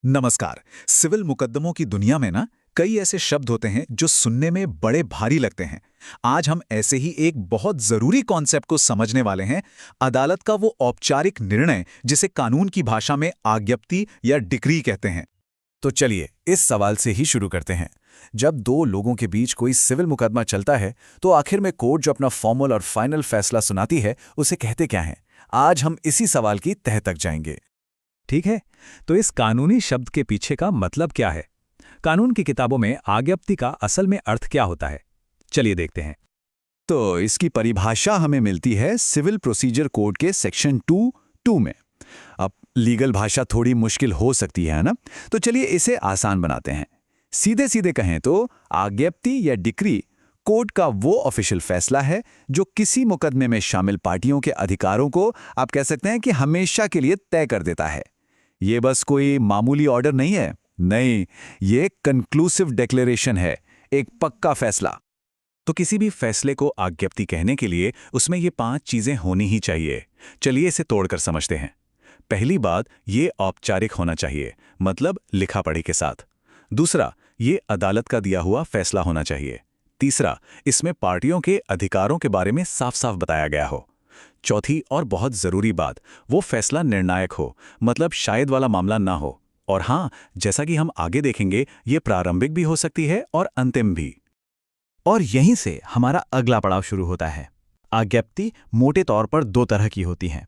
नमस्कार। सिविल मुकद्दमों की दुनिया में ना कई ऐसे शब्द होते हैं जो सुनने में बड़े भारी लगते हैं। आज हम ऐसे ही एक बहुत जरूरी कॉन्सेप्ट को समझने वाले हैं। अदालत का वो औपचारिक निर्णय जिसे कानून की भाषा में आज्ञप्ति या डिक्री कहते हैं। तो चलिए इस सवाल से ही शुरू करते हैं। जब दो लोगों के बीच कोई सिविल मुकदमा चलता है तो आखिर में कोर्ट जो अपना फॉर्मल और फाइनल फैसला सुनाती है उसे कहते क्या है। आज हम इसी सवाल की तह तक जाएंगे। ठीक है, तो इस कानूनी शब्द के पीछे का मतलब क्या है? कानून की किताबों में आज्ञप्ति का असल में अर्थ क्या होता है? चलिए देखते हैं। तो इसकी परिभाषा हमें मिलती है सिविल प्रोसीजर कोड के सेक्शन 2(2) में। अब लीगल भाषा थोड़ी मुश्किल हो सकती है ना, तो चलिए इसे आसान बनाते हैं। सीधे सीधे कहें तो आज्ञप्ति या डिक्री कोर्ट का वो ऑफिशियल फैसला है जो किसी मुकदमे में शामिल पार्टियों के अधिकारों को आप कह सकते हैं कि हमेशा के लिए तय कर देता है। ये बस कोई मामूली ऑर्डर नहीं है, नहीं, ये कंक्लूसिव डिक्लेरेशन है, एक पक्का फैसला। तो किसी भी फैसले को आज्ञप्ति कहने के लिए उसमें ये 5 चीजें होनी ही चाहिए। चलिए इसे तोड़कर समझते हैं। पहली बात, ये औपचारिक होना चाहिए, मतलब लिखा पढ़ी के साथ। दूसरा, ये अदालत का दिया हुआ फैसला होना चाहिए। तीसरा, इसमें पार्टियों के अधिकारों के बारे में साफ साफ बताया गया हो। चौथी और बहुत जरूरी बात, वो फैसला निर्णायक हो, मतलब शायद वाला मामला ना हो। और हाँ, जैसा कि हम आगे देखेंगे, ये प्रारंभिक भी हो सकती है और अंतिम भी। और यहीं से हमारा अगला पड़ाव शुरू होता है। आज्ञप्ति मोटे तौर पर 2 तरह की होती हैं।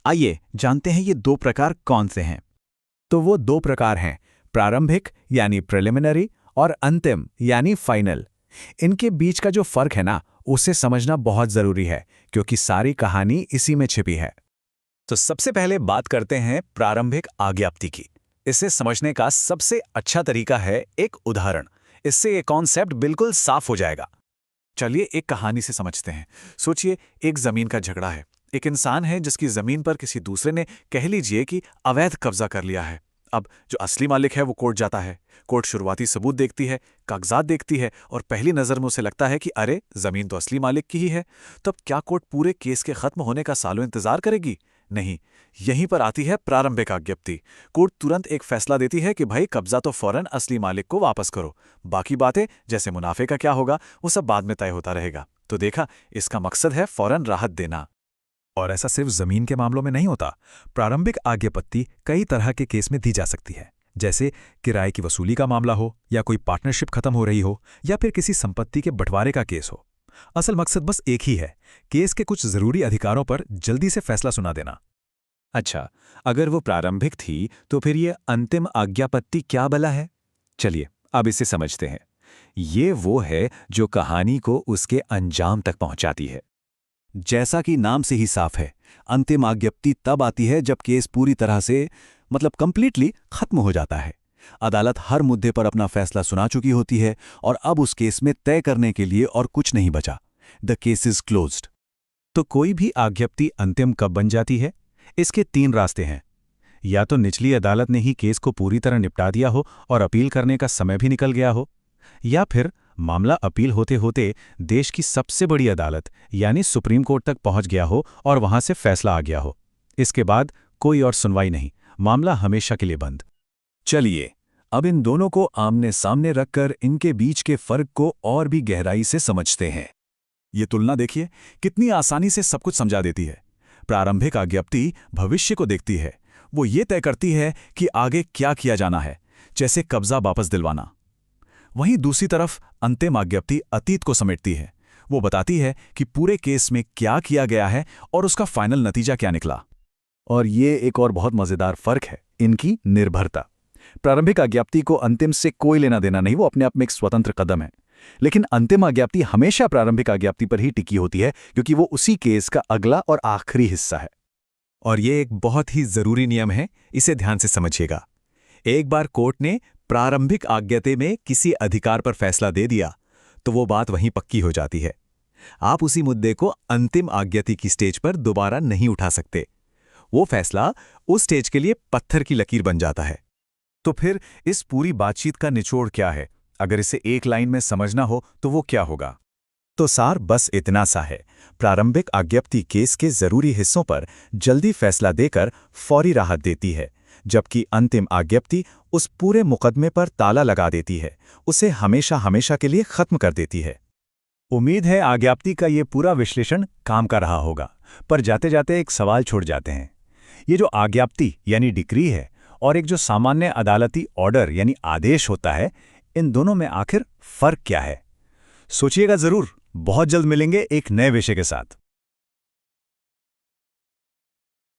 आइए जानते हैं ये 2 प्रकार कौन से हैं। तो वो 2 प्रकार हैं, प्रारंभिक यानी प्रिलिमिनरी और अंतिम यानी फाइनल। इनके बीच का जो फर्क है ना, उसे समझना बहुत जरूरी है, क्योंकि सारी कहानी इसी में छिपी है। तो सबसे पहले बात करते हैं प्रारंभिक आज्ञप्ति की। इसे समझने का सबसे अच्छा तरीका है एक उदाहरण। इससे ये कॉन्सेप्ट बिल्कुल साफ हो जाएगा। चलिए एक कहानी से समझते हैं। सोचिए, एक जमीन का झगड़ा है। एक इंसान है जिसकी जमीन पर किसी दूसरे ने, कह लीजिए कि अवैध कब्जा कर लिया है। अब जो असली मालिक है वो कोर्ट जाता है। कोर्ट शुरुआती सबूत देखती है, कागजात देखती है, और पहली नजर में उसे लगता है कि अरे, जमीन तो असली मालिक की ही है। तो अब क्या कोर्ट पूरे केस के खत्म होने का सालों इंतजार करेगी? नहीं। यहीं पर आती है प्रारंभिक आज्ञप्ति। कोर्ट तुरंत एक फैसला देती है कि भाई, कब्जा तो फौरन असली मालिक को वापस करो। बाकी बातें जैसे मुनाफे का क्या होगा वो सब बाद में तय होता रहेगा। तो देखा, इसका मकसद है फौरन राहत देना। और ऐसा सिर्फ जमीन के मामलों में नहीं होता। प्रारंभिक आज्ञप्ति कई तरह के केस में दी जा सकती है, जैसे किराए की वसूली का मामला हो, या कोई पार्टनरशिप खत्म हो रही हो, या फिर किसी संपत्ति के बंटवारे का केस हो। असल मकसद बस एक ही है, केस के कुछ जरूरी अधिकारों पर जल्दी से फैसला सुना देना। अच्छा, अगर वो प्रारंभिक थी तो फिर ये अंतिम आज्ञापत्ति क्या भला है? चलिए अब इसे समझते हैं। ये वो है जो कहानी को उसके अंजाम तक पहुंचाती है। जैसा कि नाम से ही साफ है, अंतिम आज्ञप्ति तब आती है जब केस पूरी तरह से, मतलब कंप्लीटली खत्म हो जाता है। अदालत हर मुद्दे पर अपना फैसला सुना चुकी होती है और अब उस केस में तय करने के लिए और कुछ नहीं बचा। The case is closed. तो कोई भी आज्ञप्ति अंतिम कब बन जाती है? इसके 3 रास्ते हैं। या तो निचली अदालत ने ही केस को पूरी तरह निपटा दिया हो और अपील करने का समय भी निकल गया हो, या फिर मामला अपील होते होते देश की सबसे बड़ी अदालत यानी सुप्रीम कोर्ट तक पहुंच गया हो और वहां से फैसला आ गया हो। इसके बाद कोई और सुनवाई नहीं, मामला हमेशा के लिए बंद। चलिए अब इन दोनों को आमने सामने रखकर इनके बीच के फर्क को और भी गहराई से समझते हैं। ये तुलना देखिए, कितनी आसानी से सब कुछ समझा देती है। प्रारंभिक आज्ञप्ति भविष्य को देखती है। वो ये तय करती है कि आगे क्या किया जाना है, जैसे कब्जा वापस दिलवाना। वहीं दूसरी तरफ अंतिम आज्ञप्ति अतीत को समेटती है। वो बताती है कि पूरे केस में क्या किया गया है और उसका फाइनल नतीजा क्या निकला। और ये एक और बहुत मजेदार फर्क है, इनकी निर्भरता। प्रारंभिक आज्ञप्ति को अंतिम से कोई लेना देना नहीं, वो अपने आप में एक स्वतंत्र कदम है। लेकिन अंतिम आज्ञप्ति हमेशा प्रारंभिक आज्ञप्ति पर ही टिकी होती है, क्योंकि वो उसी केस का अगला और आखिरी हिस्सा है। और ये एक बहुत ही जरूरी नियम है, इसे ध्यान से समझिएगा। एक बार कोर्ट ने प्रारंभिक आज्ञप्ति में किसी अधिकार पर फैसला दे दिया तो वो बात वहीं पक्की हो जाती है। आप उसी मुद्दे को अंतिम आज्ञप्ति की स्टेज पर दोबारा नहीं उठा सकते। वो फैसला उस स्टेज के लिए पत्थर की लकीर बन जाता है। तो फिर इस पूरी बातचीत का निचोड़ क्या है? अगर इसे एक लाइन में समझना हो तो वो क्या होगा? तो सार बस इतना सा है। प्रारंभिक आज्ञप्ति केस के जरूरी हिस्सों पर जल्दी फैसला देकर फौरी राहत देती है, जबकि अंतिम आज्ञप्ति उस पूरे मुकदमे पर ताला लगा देती है, उसे हमेशा हमेशा के लिए खत्म कर देती है। उम्मीद है आज्ञप्ति का ये पूरा विश्लेषण काम का रहा होगा, पर जाते जाते एक सवाल छोड़ जाते हैं। ये जो आज्ञप्ति यानी डिक्री है और एक जो सामान्य अदालती ऑर्डर यानी आदेश होता है, इन दोनों में आखिर फर्क क्या है? सोचिएगा जरूर। बहुत जल्द मिलेंगे एक नए विषय के साथ।